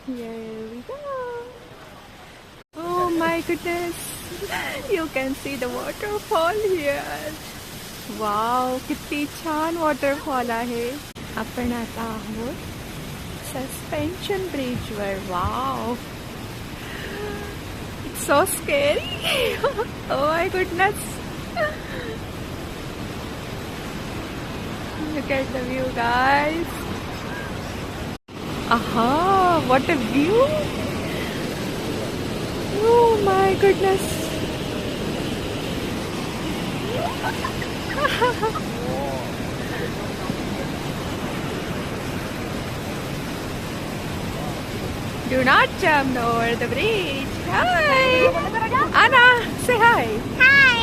Here we go. Oh my goodness. You can see the waterfall here. Wow, किती छान waterfall आहे. आपण आता आहोत suspension bridge were. Wow. It's so scary. Oh my goodness. Look at the view, guys. Aha, what a view. Oh my goodness. Do not jump over the bridge. Hi. Anna, say hi. Hi.